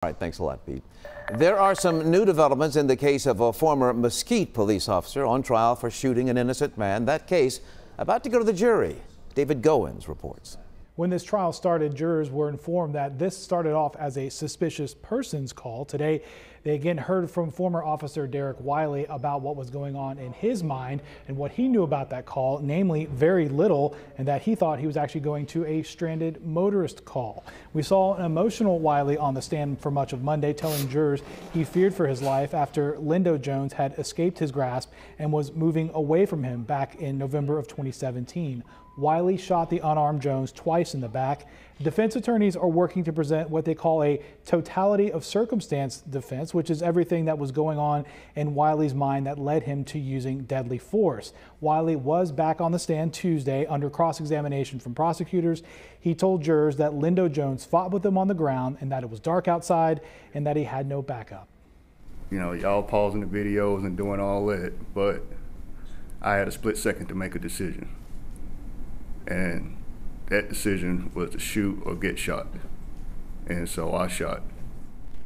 All right, thanks a lot, Pete. There are some new developments in the case of a former Mesquite police officer on trial for shooting an innocent man. That case about to go to the jury. David Goins reports. When this trial started, jurors were informed that this started off as a suspicious persons call. Today, they again heard from former officer Derek Wiley about what was going on in his mind and what he knew about that call, namely very little, and that he thought he was actually going to a stranded motorist call. We saw an emotional Wiley on the stand for much of Monday, telling jurors he feared for his life after Lindo Jones had escaped his grasp and was moving away from him back in November of 2017. Wiley shot the unarmed Jones twice in the back. Defense attorneys are working to present what they call a totality of circumstance defense, which is everything that was going on in Wiley's mind that led him to using deadly force. Wiley was back on the stand Tuesday under cross-examination from prosecutors. He told jurors that Lindo Jones fought with him on the ground and that it was dark outside and that he had no backup. You know, y'all pausing the videos and doing all that, but I had a split second to make a decision. And that decision was to shoot or get shot. And so I shot.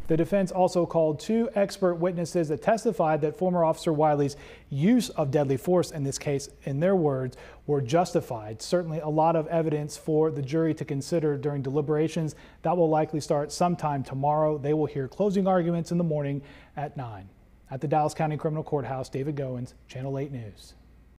The defense also called two expert witnesses that testified that former Officer Wiley's use of deadly force in this case, in their words, were justified. Certainly a lot of evidence for the jury to consider during deliberations. That will likely start sometime tomorrow. They will hear closing arguments in the morning at 9. At the Dallas County Criminal Courthouse, David Goins, Channel 8 News.